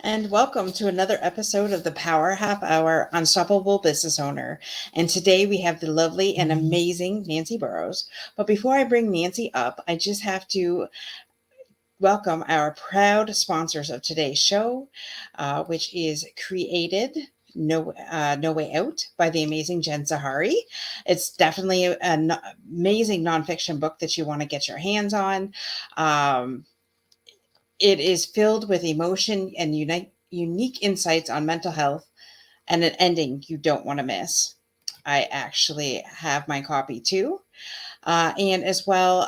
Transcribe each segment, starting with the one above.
And welcome to another episode of the Power Half Hour Unstoppable Business Owner. And today we have the lovely and amazing Nancy Barrows. But before I bring Nancy up, I just have to welcome our proud sponsors of today's show, which is Created No Way Out by the amazing Jen Zahari. It's definitely an amazing nonfiction book that you want to get your hands on. It is filled with emotion and unique insights on mental health and an ending you don't want to miss. I actually have my copy too. And as well,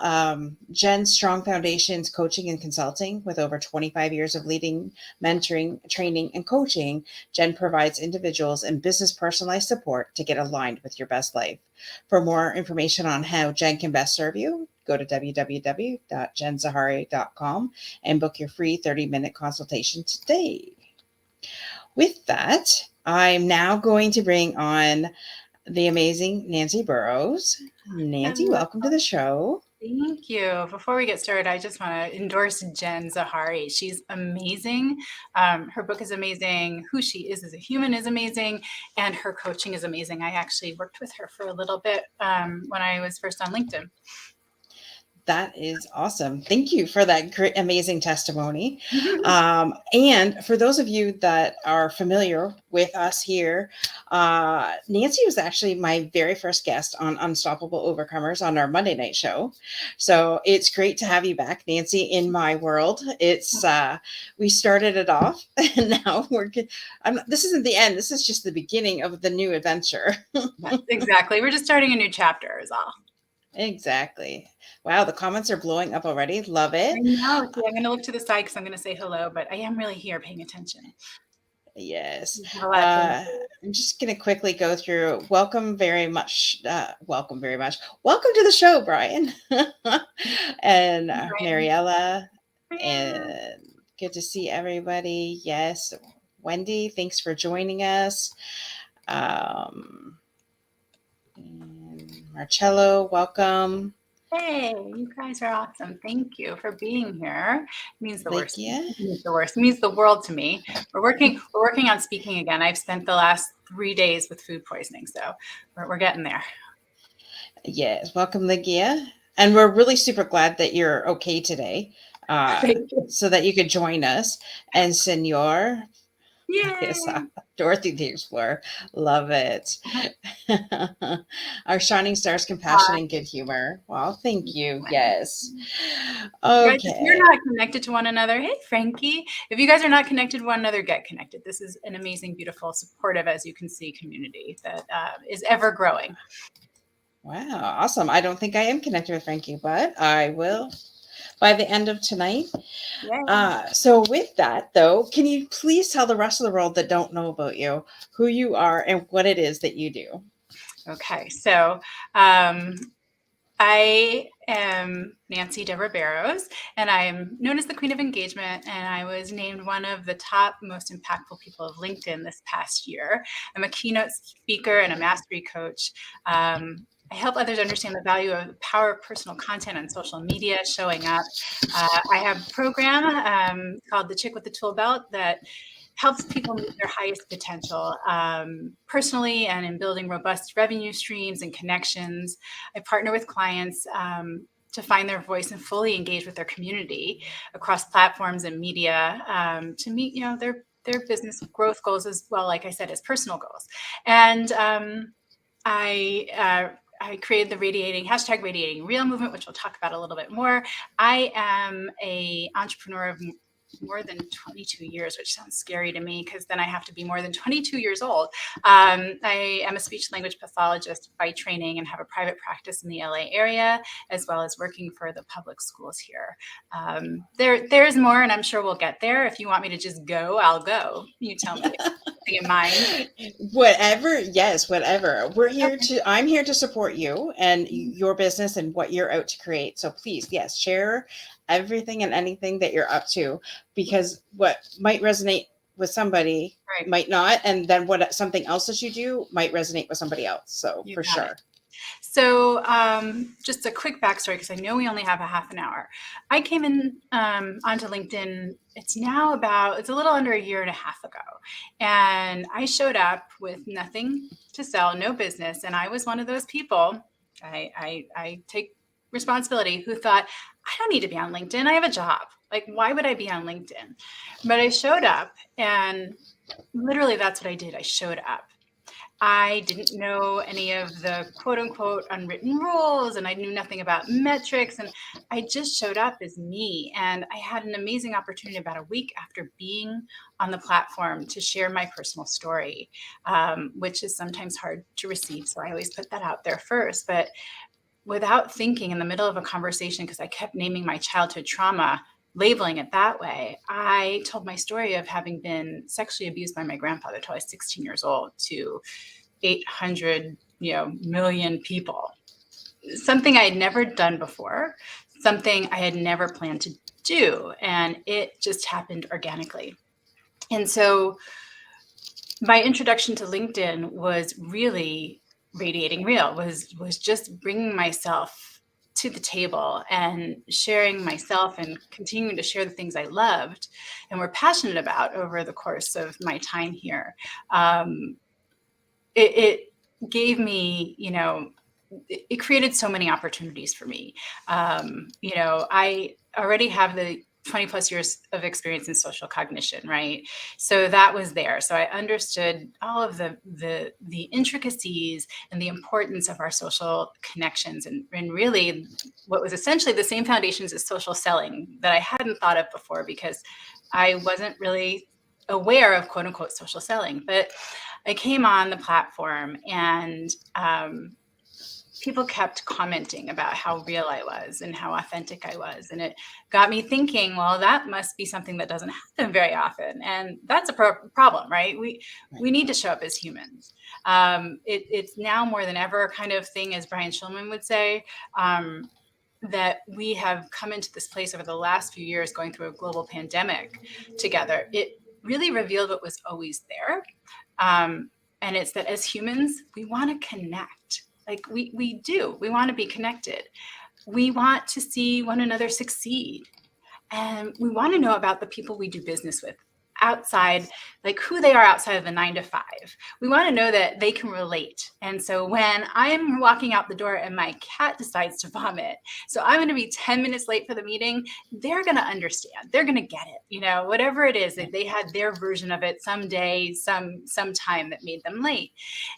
Jen's Strong Foundations Coaching and Consulting, with over 25 years of leading, mentoring, training, and coaching. Jen provides individuals and business personalized support to get aligned with your best life. For more information on how Jen can best serve you, go to www.jenzahari.com and book your free 30-minute consultation today. With that, I'm now going to bring on the amazing Nancy Barrows. Nancy, welcome to the show. Thank you. Before we get started, I just want to endorse Jen Zahari. She's amazing. Her book is amazing. Who she is as a human is amazing. And her coaching is amazing. I actually worked with her for a little bit when I was first on LinkedIn. That is awesome. Thank you for that great, amazing testimony. And for those of you that are familiar with us here, Nancy was actually my very first guest on Unstoppable Overcomers on our Monday night show. So it's great to have you back, Nancy, in my world. It's we started it off, and now this isn't the end. This is just the beginning of the new adventure. Exactly. We're just starting a new chapter is all. Exactly. Wow, the comments are blowing up already. Love it. I know. See, I'm going to look to the side because I'm going to say hello, but I am really here paying attention. Yes. I'm just going to quickly go through. Welcome very much. Welcome to the show, Brian. And Mariella. And good to see everybody. Yes. Wendy, thanks for joining us. And Marcello, welcome. Hey, you guys are awesome. Thank you for being here. It means the worst. It means the worst. It means the world to me. We're working on speaking again. I've spent the last 3 days with food poisoning, so we're getting there. Yes, welcome, Ligia. And we're really super glad that you're okay today, so that you could join us. And Senor, yes, Dorothy the Explorer, love it. Our shining stars, compassion and good humor. Well, thank you. Yes. Okay. Guys, if you're not connected to one another, hey, Frankie. If you guys are not connected to one another, get connected. This is an amazing, beautiful, supportive, as you can see, community that is ever growing. Wow, awesome. I don't think I am connected with Frankie, but I will by the end of tonight. So with that, though, can you please tell the rest of the world that don't know about you, who you are and what it is that you do? Okay, so I am Nancy Deborah Barrows, and I am known as the Queen of Engagement, and I was named one of the top most impactful people of LinkedIn this past year. I'm a keynote speaker and a mastery coach. I help others understand the value of the power of personal content on social media, showing up. I have a program called The Chick with the Toolbelt that helps people meet their highest potential personally and in building robust revenue streams and connections. I partner with clients to find their voice and fully engage with their community across platforms and media to meet, their business growth goals as well, like I said, as personal goals. And I created the #radiating real movement, which we'll talk about a little bit more. I am an entrepreneur of more than 22 years, which sounds scary to me because then I have to be more than 22 years old. I am a speech language pathologist by training and have a private practice in the LA area, as well as working for the public schools here. There's more, and I'm sure we'll get there. If you want me to just go, I'll go. You tell me. In mind. Whatever. Yes, whatever. I'm here to support you and your business and what you're out to create. So please, yes, share everything and anything that you're up to, because what might resonate with somebody might not, and then what something else that you do might resonate with somebody else. So for sure. So just a quick backstory, because I know we only have a half an hour. I came in onto LinkedIn, it's a little under a year and a half ago. And I showed up with nothing to sell, no business. And I was one of those people, I take responsibility, who thought, I don't need to be on LinkedIn. I have a job. Like, why would I be on LinkedIn? But I showed up, and literally that's what I did. I showed up. I didn't know any of the quote unquote unwritten rules, and I knew nothing about metrics. And I just showed up as me. And I had an amazing opportunity about a week after being on the platform to share my personal story, which is sometimes hard to receive. So I always put that out there first. But without thinking, in the middle of a conversation, because I kept naming my childhood trauma, labeling it that way, I told my story of having been sexually abused by my grandfather till I was 16 years old to 800 million people. Something I had never done before, something I had never planned to do, and it just happened organically. And so my introduction to LinkedIn was really radiating real, was just bringing myself to the table and sharing myself and continuing to share the things I loved and were passionate about over the course of my time here. It gave me, it created so many opportunities for me. I already have the 20 plus years of experience in social cognition, right? So that was there. So I understood all of the intricacies and the importance of our social connections, and really what was essentially the same foundations as social selling that I hadn't thought of before, because I wasn't really aware of quote unquote social selling. But I came on the platform, and people kept commenting about how real I was and how authentic I was. And it got me thinking, well, that must be something that doesn't happen very often. And that's a problem, right? We need to show up as humans. It's now more than ever kind of thing, as Brian Schulman would say, that we have come into this place over the last few years, going through a global pandemic together. It really revealed what was always there. And it's that as humans, we want to connect. Like we want to be connected. We want to see one another succeed. And we want to know about the people we do business with outside, like who they are outside of the 9 to 5. We want to know that they can relate. And so when I'm walking out the door and my cat decides to vomit, so I'm going to be 10 minutes late for the meeting, they're going to understand. They're going to get it. Whatever it is, that they had their version of it someday, some time that made them late.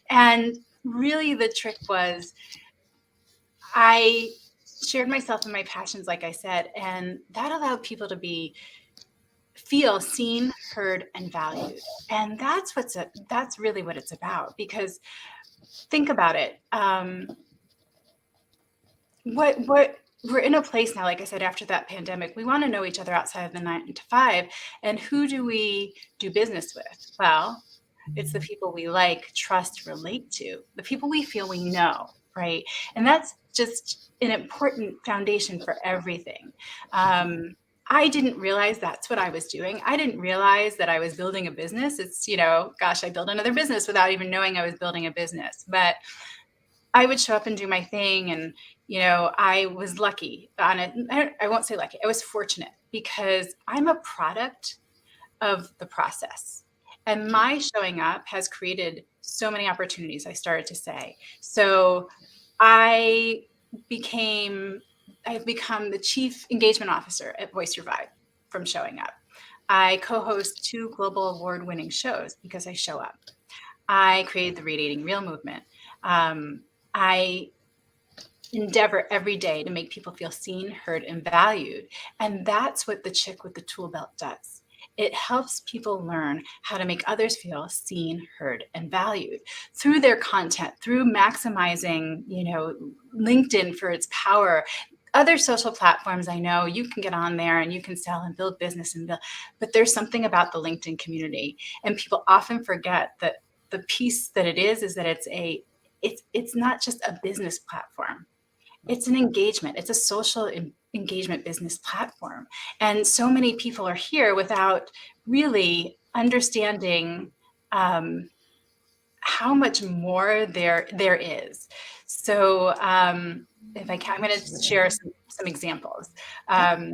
And really the trick was I shared myself and my passions, like I said, and that allowed people to feel seen, heard, and valued. And that's really what it's about. Because think about it. What we're in a place now, like I said, after that pandemic, we want to know each other outside of the 9 to 5. And who do we do business with? Well, it's the people we like, trust, relate to, the people we feel we know, right? And that's just an important foundation for everything. I didn't realize that's what I was doing. I didn't realize that I was building a business. It's, I built another business without even knowing I was building a business. But I would show up and do my thing. And, I was lucky on it. I won't say lucky. I was fortunate, because I'm a product of the process. And my showing up has created so many opportunities, I started to say. So I've become the Chief Engagement Officer at Voice Your Vibe from showing up. I co-host 2 global award-winning shows because I show up. I created the Radiating Real movement. I endeavor every day to make people feel seen, heard, and valued. And that's what the Chick with the Toolbelt does. It helps people learn how to make others feel seen, heard, and valued through their content, through maximizing, LinkedIn for its power. Other social platforms, I know you can get on there and you can sell and build business but there's something about the LinkedIn community, and people often forget that the piece that it is that it's not just a business platform. It's an engagement. It's a social engagement business platform. And so many people are here without really understanding how much more there is. So if I can, I'm going to share some examples. I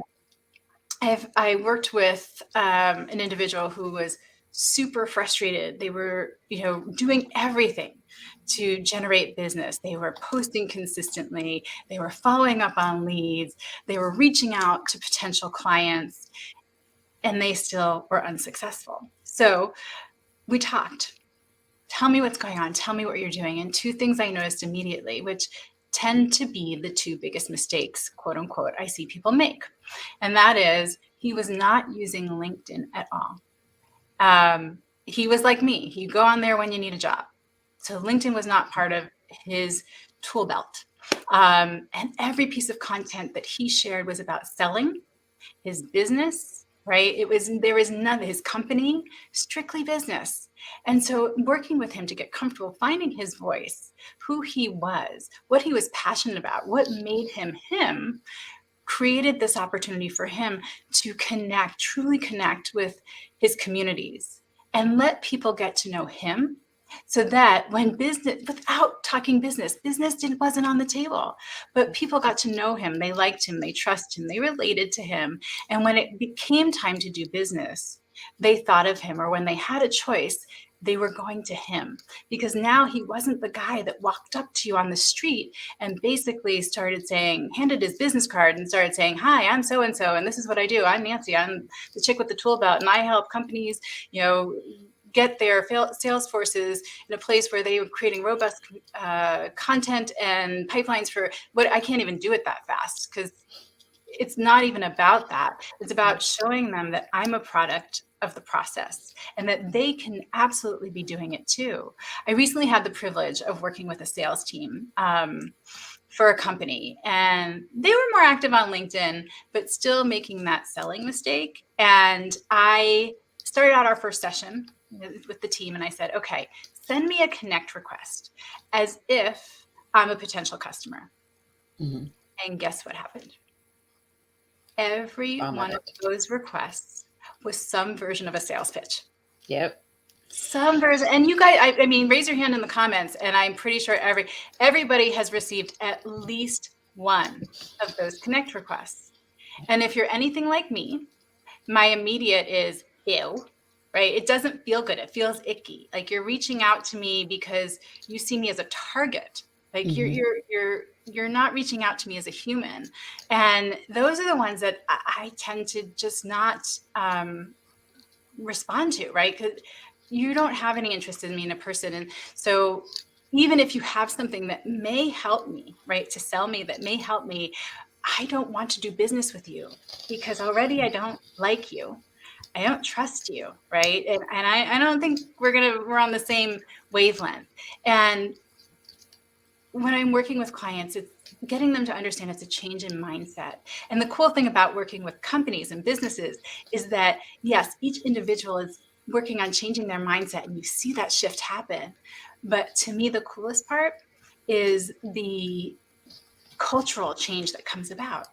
worked with an individual who was super frustrated. They were, doing everything to generate business. They were posting consistently. They were following up on leads. They were reaching out to potential clients, and they still were unsuccessful. So we talked. Tell me what's going on. Tell me what you're doing. And two things I noticed immediately, which tend to be the two biggest mistakes, quote unquote, I see people make. And that is, he was not using LinkedIn at all. He was like me. He'd go on there when you need a job. So LinkedIn was not part of his tool belt. And every piece of content that he shared was about selling his business, right? There was none of his company, strictly business. And so working with him to get comfortable, finding his voice, who he was, what he was passionate about, what made him him, created this opportunity for him to truly connect with his communities and let people get to know him, so that when without talking business wasn't on the table, but people got to know him, they liked him, they trusted him, they related to him. And when it became time to do business, they thought of him, or when they had a choice, they were going to him, because now he wasn't the guy that walked up to you on the street and basically handed his business card and started saying, "Hi, I'm so-and-so, and this is what I do. I'm Nancy. I'm the chick with the tool belt, and I help companies, get their sales forces in a place where they were creating robust content and pipelines for what I can't even do it that fast, because it's not even about that. It's about showing them that I'm a product of the process and that they can absolutely be doing it too. I recently had the privilege of working with a sales team for a company, and they were more active on LinkedIn, but still making that selling mistake. And I started out our first session with the team, and I said, okay, send me a connect request as if I'm a potential customer. Mm-hmm. And guess what happened? Every one of those requests was some version of a sales pitch. Yep. Some version. And you guys, I mean, raise your hand in the comments, and I'm pretty sure everybody has received at least one of those connect requests. And if you're anything like me, my immediate is ew, right? It doesn't feel good. It feels icky. Like you're reaching out to me because you see me as a target. Like mm-hmm. You're not reaching out to me as a human. And those are the ones that I tend to just not respond to, right? Because you don't have any interest in me in a person. And so even if you have something that may help me, right, to sell me, that may help me, I don't want to do business with you, because already I don't like you. I don't trust you, right? And I don't think we're on the same wavelength. And when I'm working with clients, it's getting them to understand it's a change in mindset. And the cool thing about working with companies and businesses is that, yes, each individual is working on changing their mindset, and you see that shift happen. But to me, the coolest part is the cultural change that comes about.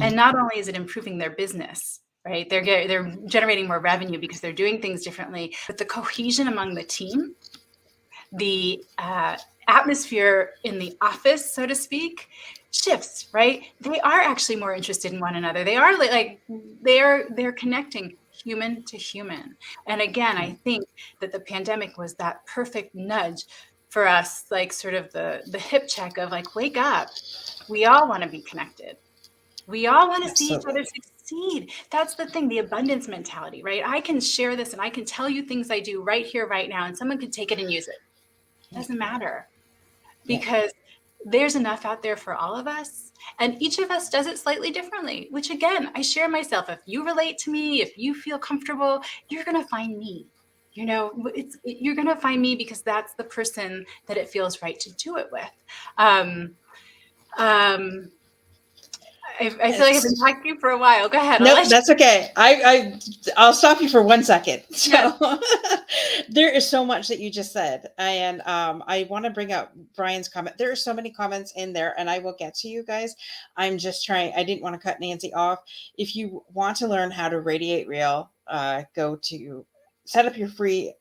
And not only is it improving their business, right? They're generating more revenue because they're doing things differently, but the cohesion among the team, the atmosphere in the office, so to speak, shifts, right? They are actually more interested in one another. They are they're connecting human to human. And again, I think that the pandemic was that perfect nudge for us, like sort of the hip check of like, wake up. We all want to be connected. We all want to see each other succeed. That's the thing, the abundance mentality, right? I can share this and I can tell you things I do right here, right now, and someone can take it and use it. It doesn't matter, because there's enough out there for all of us, and each of us does it slightly differently, which again, I share myself. If you relate to me, if you feel comfortable, you're going to find me. You're going to find me because that's the person that it feels right to do it with. I feel like I've been talking to you for a while. Go ahead. No, that's okay. I'll stop you for 1 second. So there is so much that you just said. And I want to bring up Brian's comment. There are so many comments in there, and I will get to you guys. I'm just trying. I didn't want to cut Nancy off. If you want to learn how to radiate real, go to set up your free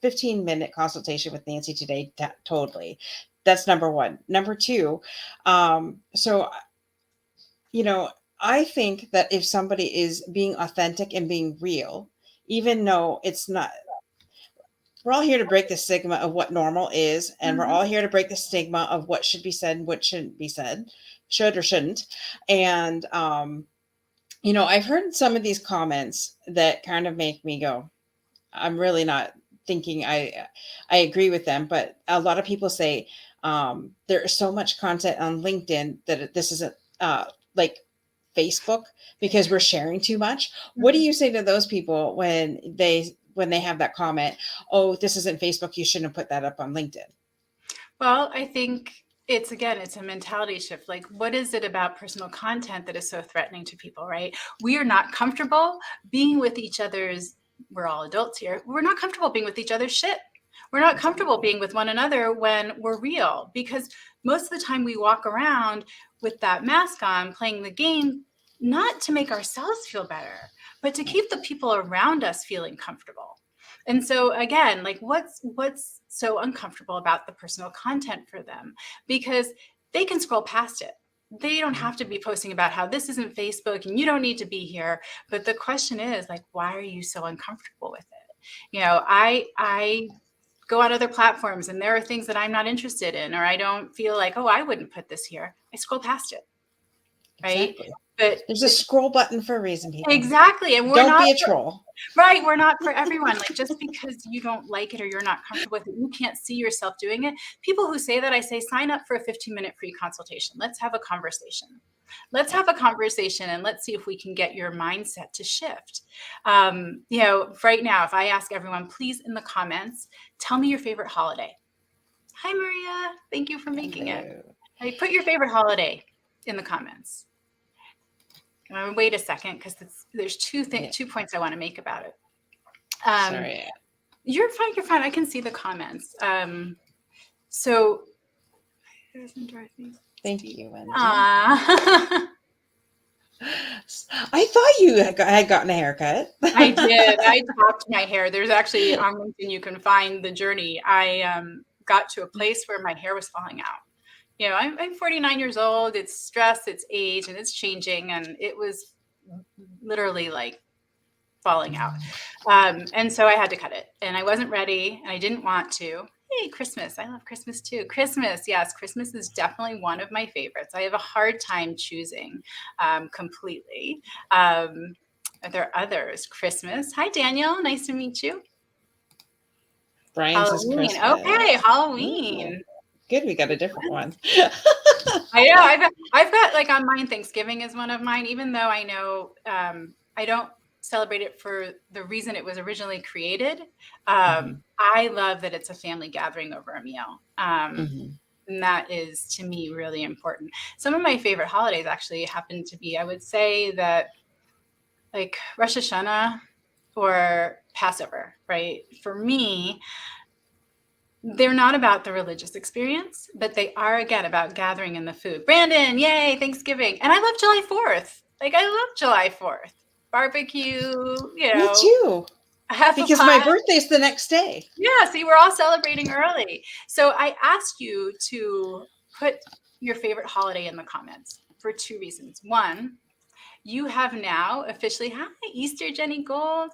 15-minute consultation with Nancy today. Totally. that's number one. Number two, so, I think that if somebody is being authentic and being real, even though it's not, we're all here to break the stigma of what normal is, and we're all here to break the stigma of what should be said and what shouldn't be said, should or shouldn't. And, I've heard some of these comments that kind of make me go, I'm really not thinking I agree with them, but a lot of people say there is so much content on LinkedIn that this isn't like Facebook because we're sharing too much. What do you say to those people when they have that comment? Oh, this isn't Facebook. You shouldn't have put that up on LinkedIn. Well, I think it's a mentality shift. Like, what is it about personal content that is so threatening to people, right? We are not comfortable being with each other's, we're all adults here. We're not comfortable being with each other's shit. We're not comfortable being with one another when we're real, because most of the time we walk around with that mask on, playing the game, not to make ourselves feel better, but to keep the people around us feeling comfortable. And so again, like what's so uncomfortable about the personal content for them? Because they can scroll past it. They don't have to be posting about how this isn't Facebook and you don't need to be here. But the question is, like, why are you so uncomfortable with it? I go on other platforms and there are things that I'm not interested in, or I don't feel like, oh, I wouldn't put this here. I scroll past it. Right. Exactly. But there's a scroll button for a reason, people. Exactly. And don't be a troll. Right. We're not for everyone. Like, just because you don't like it or you're not comfortable with it, you can't see yourself doing it. People who say that, I say, sign up for a 15-minute free consultation. Let's have a conversation. Let's have a conversation and let's see if we can get your mindset to shift. Right now, if I ask everyone, please, in the comments, tell me your favorite holiday. Hi, Maria. Thank you for making it. Put your favorite holiday in the comments. Wait a second, because there's two points I want to make about it. Sorry. You're fine. I can see the comments. So, thank you, Wendy. I thought you had gotten a haircut. I did. I topped my hair. There's actually on LinkedIn you can find the journey. I got to a place where my hair was falling out. I'm 49 years old. It's stress, it's age, and it's changing. And it was literally like falling out. And so I had to cut it. And I wasn't ready, and I didn't want to. Hey, Christmas. I love Christmas too. Christmas. Yes, Christmas is definitely one of my favorites. I have a hard time choosing completely. Are there others? Christmas. Hi, Daniel. Nice to meet you. Brian says Christmas. Okay, Halloween. Good, we got a different one. I know. I've got, like, on mine, Thanksgiving is one of mine, even though I know I don't celebrate it for the reason it was originally created. I love that it's a family gathering over a meal. And that is, to me, really important. Some of my favorite holidays actually happen to be, I would say that, like Rosh Hashanah or Passover, right? For me, they're not about the religious experience, but they are, again, about gathering in the food. Brandon, yay, Thanksgiving. And I love July 4th. Like, I love July 4th. Barbecue, Me too. Because my birthday's the next day. Yeah, see, we're all celebrating early. So I asked you to put your favorite holiday in the comments for two reasons. One, you have now officially, hi, Easter Jenny Gold.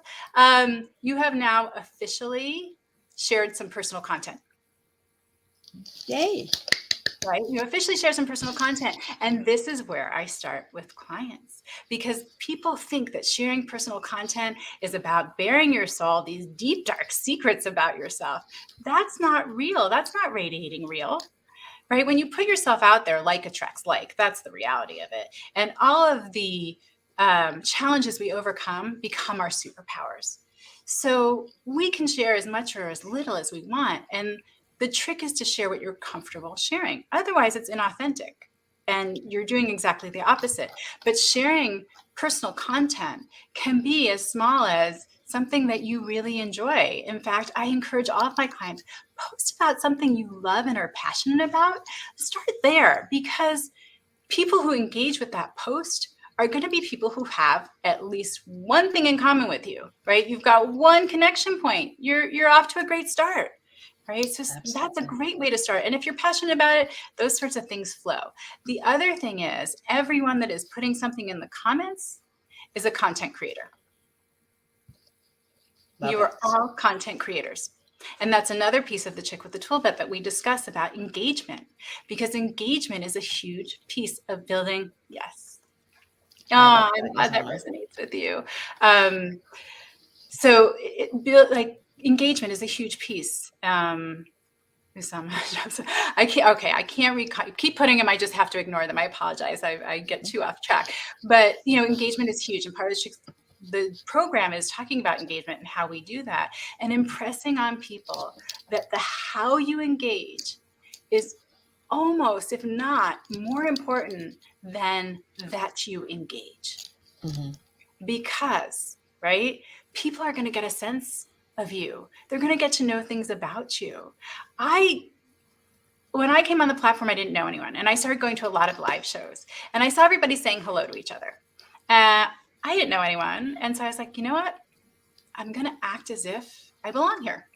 You have now officially shared some personal content. Yay. Right? You officially share some personal content. And this is where I start with clients, because people think that sharing personal content is about bearing your soul, these deep, dark secrets about yourself. That's not real. That's not radiating real. Right? When you put yourself out there, like attracts like. That's the reality of it. And all of the challenges we overcome become our superpowers. So we can share as much or as little as we want. And the trick is to share what you're comfortable sharing. Otherwise, it's inauthentic and you're doing exactly the opposite. But sharing personal content can be as small as something that you really enjoy. In fact, I encourage all of my clients, post about something you love and are passionate about. Start there, because people who engage with that post are going to be people who have at least one thing in common with you, right? You've got one connection point. You're off to a great start. right? So that's a Absolutely. great way to start. And if you're passionate about it, those sorts of things flow. The other thing is everyone that is putting something in the comments is a content creator. Love You it. are all content creators. And that's another piece of the Chick with the Toolbelt that we discuss about engagement, because engagement is a huge piece of building. Yes. Oh, I love I'm that, glad that Yasana. resonates with you. So like engagement is a huge piece. I can't. Okay, I can't keep putting them. I just have to ignore them. I apologize. I get too off track. But engagement is huge, and part of the program is talking about engagement and how we do that, and impressing on people that the how you engage is almost, if not more important than that you engage. Mm-hmm. Because, right, people are going to get a sense of you. They're going to get to know things about you. When I came on the platform, I didn't know anyone, and I started going to a lot of live shows, and I saw everybody saying hello to each other. I didn't know anyone, and so I was like, you know what? I'm going to act as if I belong here.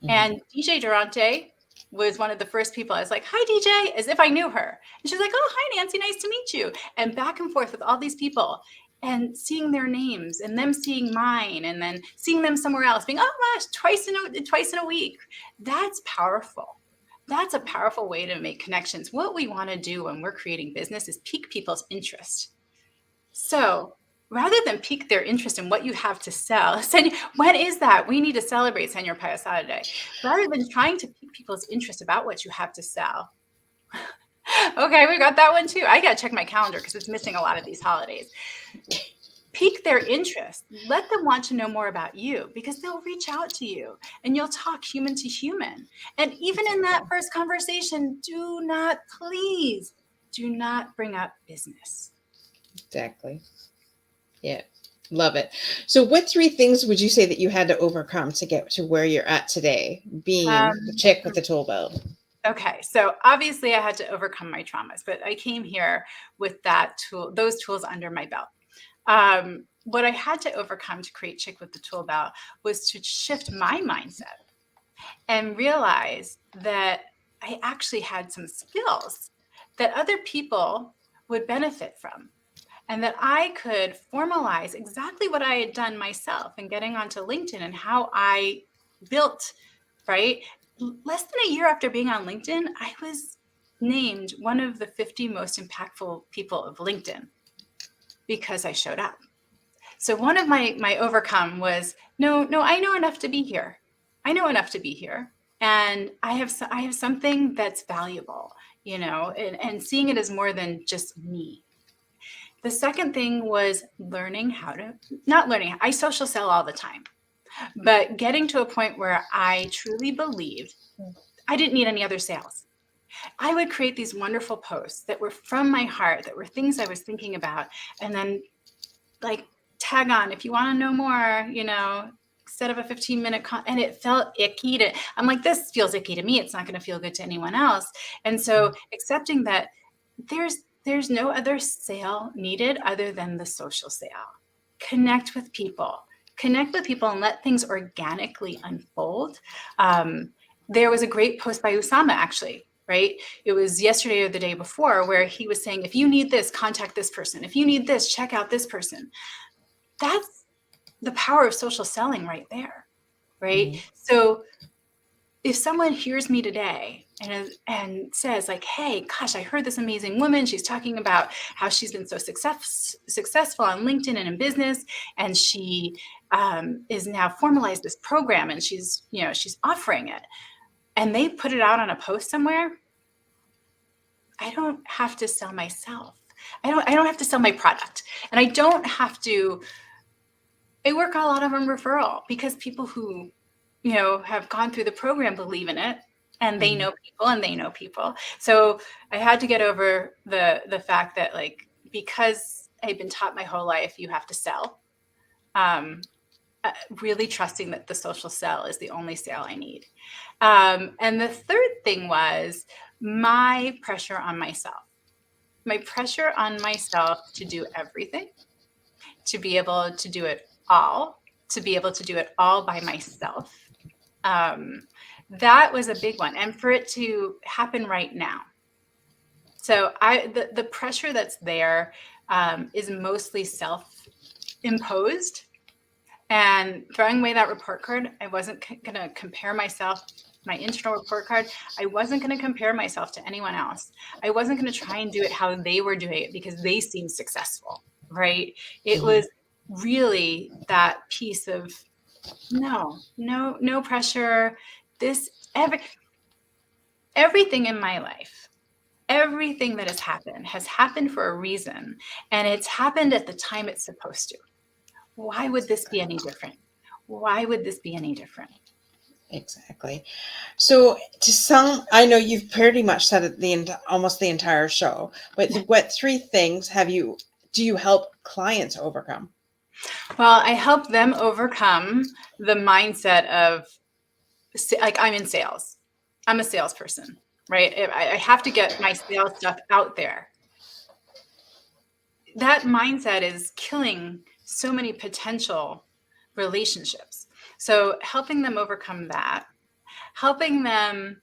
Mm-hmm. And DJ Durante was one of the first people. I was like, hi, DJ, as if I knew her. And she's like, oh, hi, Nancy, nice to meet you. And back and forth with all these people and seeing their names and them seeing mine and then seeing them somewhere else being, oh, gosh, twice in a week. That's powerful. That's a powerful way to make connections. What we want to do when we're creating business is pique people's interest. So rather than pique their interest in what you have to sell, when is that? We need to celebrate Senor Payasada Day. Rather than trying to pique people's interest about what you have to sell. Okay, we got that one too. I got to check my calendar because it's missing a lot of these holidays. Pique their interest. Let them want to know more about you because they'll reach out to you and you'll talk human to human. And even in that first conversation, please do not bring up business. Exactly. Yeah. Love it. So what 3 things would you say that you had to overcome to get to where you're at today, being the chick with the tool belt? Okay. So obviously I had to overcome my traumas, but I came here with those tools under my belt. What I had to overcome to create Chick with the Tool Belt was to shift my mindset and realize that I actually had some skills that other people would benefit from, and that I could formalize exactly what I had done myself and getting onto LinkedIn and how I built, right? Less than a year after being on LinkedIn, I was named one of the 50 most impactful people of LinkedIn because I showed up. So one of my overcome was, no, I know enough to be here. I know enough to be here. And I have something that's valuable, and seeing it as more than just me. The second thing was I social sell all the time, but getting to a point where I truly believed I didn't need any other sales. I would create these wonderful posts that were from my heart, that were things I was thinking about, and then like tag on if you want to know more, instead of a 15-minute and it felt icky I'm like, this feels icky to me. It's not going to feel good to anyone else. And so accepting that there's no other sale needed other than the social sale. Connect with people and let things organically unfold. There was a great post by Usama, actually, right? It was yesterday or the day before where he was saying, if you need this, contact this person. If you need this, check out this person. That's the power of social selling right there, right? Mm-hmm. So if someone hears me today and says like, hey, gosh, I heard this amazing woman. She's talking about how she's been so successful on LinkedIn and in business. And she is now formalized this program and she's offering it. And they put it out on a post somewhere. I don't have to sell myself. I don't have to sell my product. And I don't have to, I work a lot of on referral because people who, have gone through the program believe in it and they know people and they know people. So I had to get over the fact that because I've been taught my whole life, you have to sell, really trusting that the social sell is the only sale I need. And the third thing was my pressure on myself to do everything, to be able to do it all by myself. that was a big one. And for it to happen right now. So the pressure that's there is mostly self-imposed. And throwing away that report card, I wasn't going to compare myself, my internal report card, I wasn't going to compare myself to anyone else. I wasn't going to try and do it how they were doing it because they seemed successful, right? It was really that piece of no pressure. Everything in my life, everything that has happened for a reason, and it's happened at the time it's supposed to. Why would this be any different? Why would this be any different? Exactly. So I know you've pretty much said it almost the entire show, but what 3 things do you help clients overcome? Well, I help them overcome the mindset of, like, I'm in sales. I'm a salesperson, right? I have to get my sales stuff out there. That mindset is killing so many potential relationships. So helping them overcome that, helping them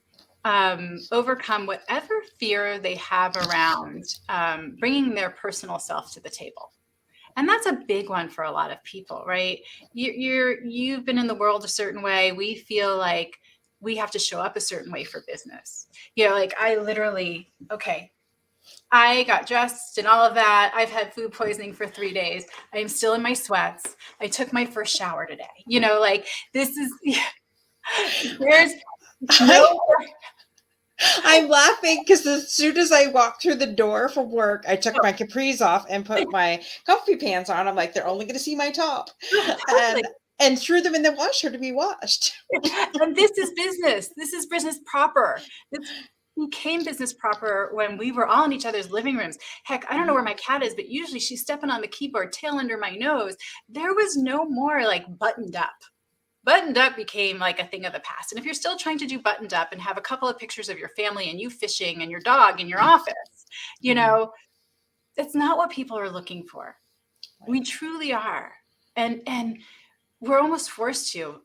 overcome whatever fear they have around bringing their personal self to the table. And that's a big one for a lot of people, right? You've been in the world a certain way. We feel like we have to show up a certain way for business. Like I got dressed and all of that. I've had food poisoning for 3 days. I am still in my sweats. I took my first shower today. This is, there's no. I'm laughing because as soon as I walked through the door from work, I took my capris off and put my comfy pants on. I'm like, they're only going to see my top. And threw them in the washer to be washed. And this is business. This is business proper. This became business proper when we were all in each other's living rooms. Heck, I don't know where my cat is, but usually she's stepping on the keyboard, tail under my nose. There was no more like buttoned up. Buttoned up became like a thing of the past. And if you're still trying to do buttoned up and have a couple of pictures of your family and you fishing and your dog in your office, that's not what people are looking for. We truly are. And we're almost forced to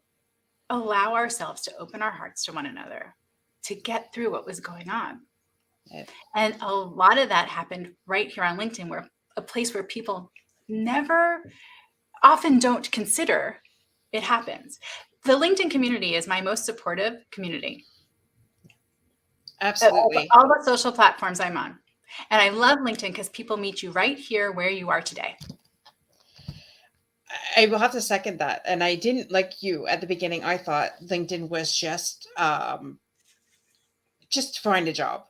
allow ourselves to open our hearts to one another to get through what was going on. Yeah. And a lot of that happened right here on LinkedIn, where a place where people often don't consider it happens. The LinkedIn community is my most supportive community. Absolutely. All the social platforms I'm on. And I love LinkedIn because people meet you right here where you are today. I will have to second that. And I didn't, like you at the beginning, I thought LinkedIn was just to find a job.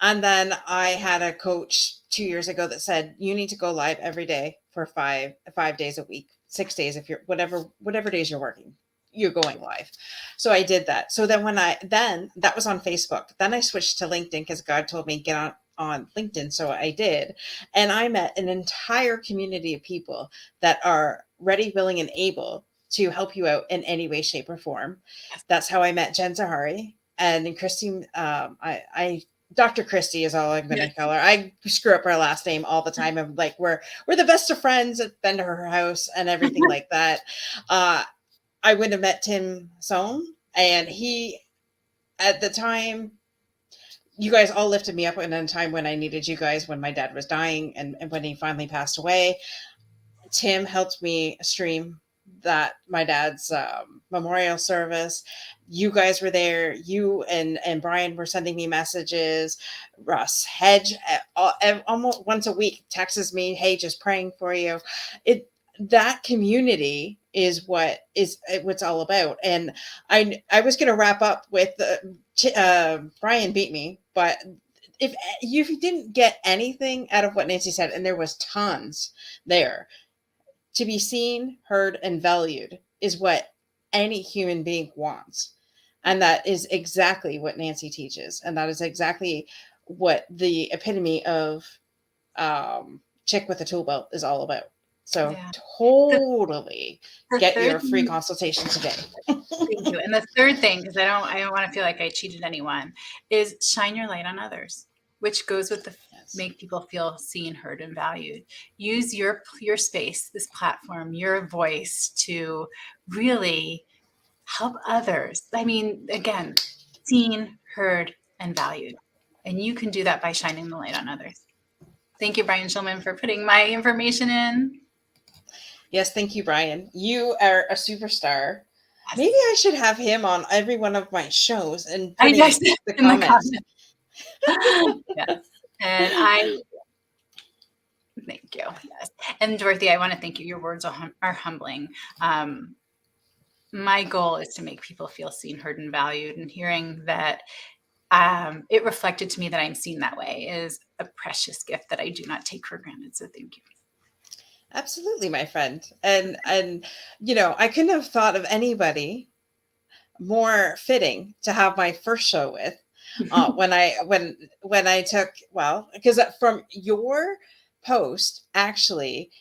And then I had a coach 2 years ago that said, you need to go live every day for five days a week, 6 days, if you're whatever days you're working, you're going live. So I did that. So then that was on Facebook. Then I switched to LinkedIn because God told me get on LinkedIn. So I did. And I met an entire community of people that are ready, willing, and able to help you out in any way, shape, or form. That's how I met Jen Zahari and Christine. Dr. Christie is all I'm going to call her. I screw up her last name all the time. I'm like, we're the best of friends. I've been to her house and everything like that. I would have met Tim Sohn, and he, at the time, you guys all lifted me up in a time when I needed you guys, when my dad was dying and when he finally passed away. Tim helped me stream my dad's memorial service. You guys were there. You and Brian were sending me messages. Russ Hedge almost once a week texts me, hey, just praying for you. That community is what's all about. And I was going to wrap up with Brian beat me, but if you didn't get anything out of what Nancy said, and there was tons there, to be seen, heard, and valued is what any human being wants. And that is exactly what Nancy teaches. And that is exactly what the epitome of Chick with a Toolbelt is all about. So totally get your free consultation today. Thank you. And the third thing, because I don't want to feel like I cheated anyone, is shine your light on others, which goes with make people feel seen, heard, and valued. Use your space, this platform, your voice to really help others. I mean, again, seen, heard, and valued. And you can do that by shining the light on others. Thank you, Brian Schulman, for putting my information in. Yes, thank you, Brian. You are a superstar. Yes. Maybe I should have him on every one of my shows and I putting guess the in comments. the comments. Yes. And I thank you. Yes. And Dorothy, I want to thank you. Your words are humbling. My goal is to make people feel seen, heard, and valued. And hearing that it reflected to me that I'm seen that way is a precious gift that I do not take for granted. So thank you. Absolutely, my friend. And you know, I couldn't have thought of anybody more fitting to have my first show with. When I took, well, because from your post actually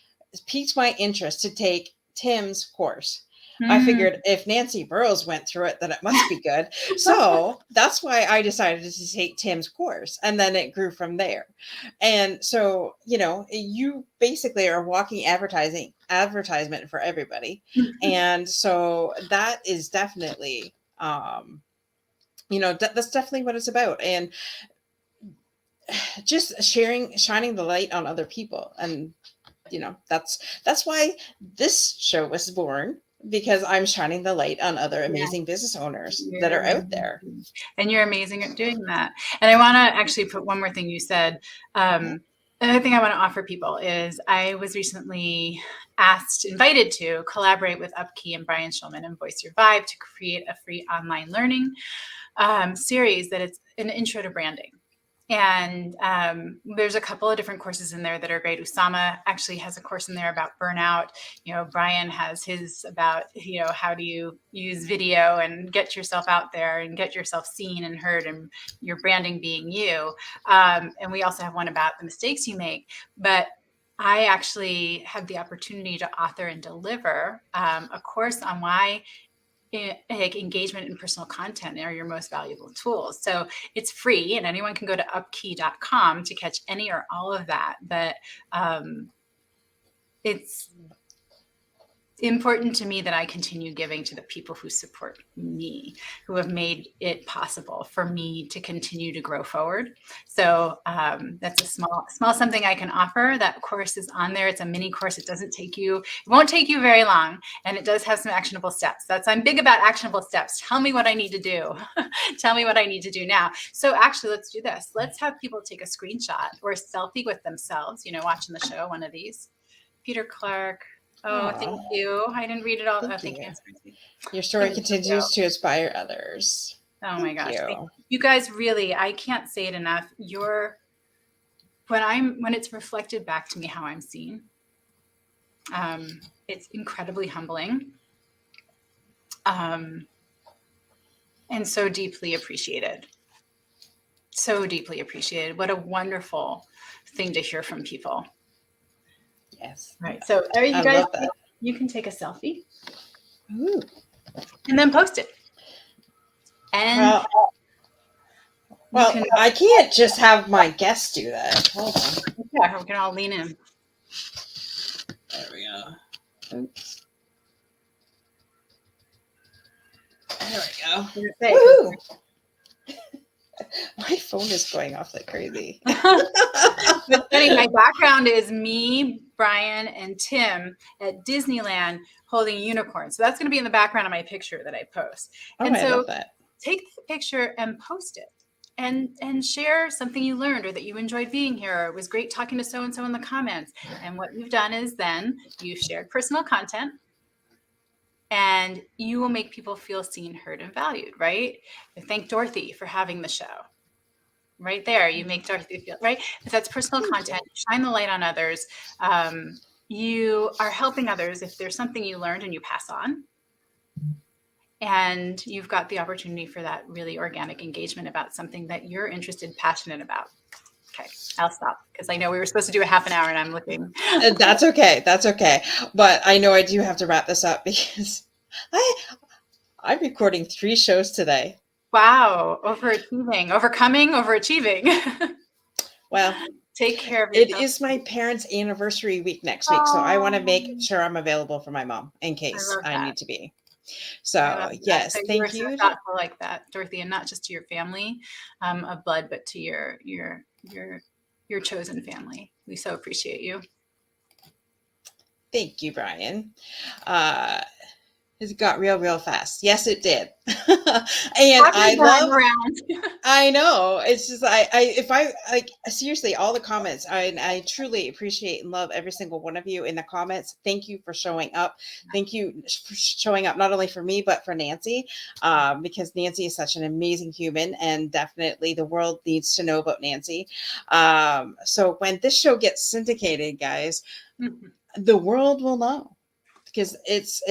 piqued my interest to take Tim's course. I figured if Nancy Barrows went through it, then it must be good. So that's why I decided to take Tim's course. And then it grew from there. And so, you know, you basically are a walking advertisement for everybody. And so that is definitely, you know, that's definitely what it's about. And just shining the light on other people. And, you know, that's why this show was born, because I'm shining the light on other amazing business owners that are out there. And you're amazing at doing that. And I want to actually put one more thing you said. Another thing I want to offer people is I was recently invited to collaborate with Upkey and Brian Schulman and Voice Your Vibe to create a free online learning series that it's an intro to branding. And there's a couple of different courses in there that are great. Usama actually has a course in there about burnout. You know, Brian has his about, you know, how do you use video and get yourself out there and get yourself seen and heard and your branding being you. And we also have one about the mistakes you make. But I actually had the opportunity to author and deliver a course on why like engagement and personal content are your most valuable tools. So it's free and anyone can go to upkey.com to catch any or all of that. But it's important to me that I continue giving to the people who support me, who have made it possible for me to continue to grow forward. So that's a small something I can offer. That course is on there. It's a mini course. It won't take you very long. And it does have some actionable steps. I'm big about actionable steps. Tell me what I need to do. Tell me what I need to do now. So actually, let's do this. Let's have people take a screenshot or a selfie with themselves, you know, watching the show, one of these. Peter Clark. Oh, thank you. I didn't read it all. Thank you. Your story continues to inspire others. Oh my gosh. You guys really, I can't say it enough. When it's reflected back to me how I'm seen, it's incredibly humbling. And so deeply appreciated. So deeply appreciated. What a wonderful thing to hear from people. Yes. Right. So you guys, you can take a selfie. Ooh. And then post it. And I can't just have my guests do that. Hold on. Yeah, we can all lean in. There we go. Oops. There we go. Woo! My phone is going off like crazy. But funny, my background is me, Brian, and Tim at Disneyland holding a unicorn. So that's going to be in the background of my picture that I post. And I love that. Take the picture and post it. And share something you learned or that you enjoyed being here. Or it was great talking to so-and-so in the comments. And what you've done is then you've shared personal content. And you will make people feel seen, heard, and valued, right? I thank Dorothy for having the show. Right there, you make Dorothy feel, right? If that's personal content, shine the light on others. You are helping others if there's something you learned and you pass on. And you've got the opportunity for that really organic engagement about something that you're interested, passionate about. Okay, I'll stop because I know we were supposed to do a half an hour and I'm looking. That's okay. That's okay. But I know I do have to wrap this up because I'm recording 3 shows today. Wow. Overachieving. Well, take care of yourself. It is my parents' anniversary week next week. So I want to make sure I'm available for my mom in case I need to be. So yes, So you were thank so you. thoughtful like that, Dorothy, and not just to your family of blood, but to your chosen family. We so appreciate you. Thank you, Brian. It got real fast. Yes, it did. And I love, I know. It's just if I like seriously, all the comments, I truly appreciate and love every single one of you in the comments. Thank you for showing up. Thank you for showing up not only for me but for Nancy, because Nancy is such an amazing human, and definitely the world needs to know about Nancy. So when this show gets syndicated, guys, the world will know. Because it's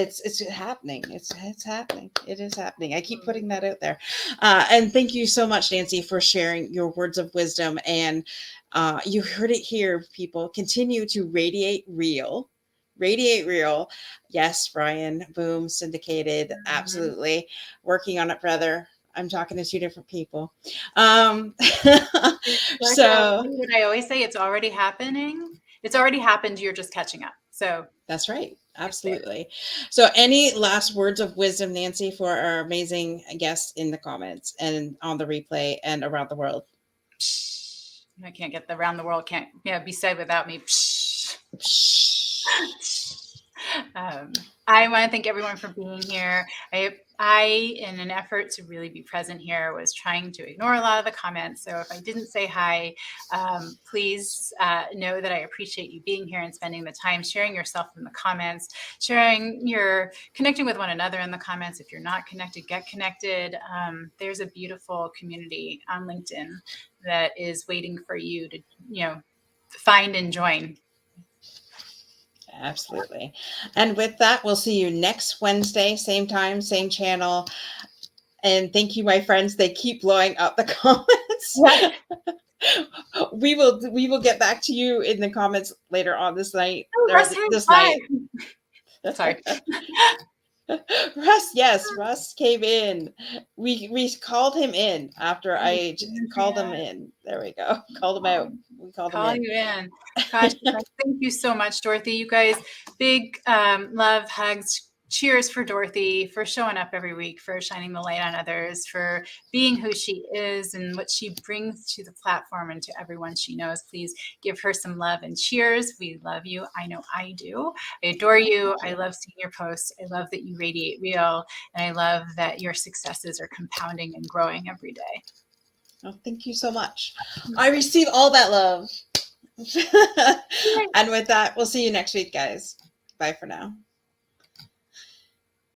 happening. It's happening. It is happening. I keep putting that out there. And thank you so much, Nancy, for sharing your words of wisdom. And you heard it here, people. Continue to radiate real. Radiate real. Yes, Brian. Boom. Syndicated. Absolutely. Working on it, brother. I'm talking to two different people. So what I always say, it's already happening. It's already happened. You're just catching up. So that's right. Absolutely. So any last words of wisdom, Nancy, for our amazing guests in the comments and on the replay and around the world? I can't get the around the world can't be said without me. I want to thank everyone for being here. I, in an effort to really be present here, was trying to ignore a lot of the comments. So if I didn't say hi, please know that I appreciate you being here and spending the time sharing yourself in the comments, connecting with one another in the comments. If you're not connected, get connected. There's a beautiful community on LinkedIn that is waiting for you to, find and join. Absolutely. And with that, we'll see you next Wednesday, same time, same channel. And thank you, my friends. They keep blowing up the comments. Yeah. We will get back to you in the comments later on this night. This night. Sorry. Russ came in. We called him in after I called him in. There we go. Called him out. We called him in. Gosh, thank you so much, Dorothy. You guys, big love, hugs. Cheers for Dorothy, for showing up every week, for shining the light on others, for being who she is and what she brings to the platform and to everyone she knows. Please give her some love and cheers. We love you. I know I do. I adore you. I love seeing your posts. I love that you radiate real. And I love that your successes are compounding and growing every day. Oh, thank you so much. I receive all that love. And with that, we'll see you next week, guys. Bye for now.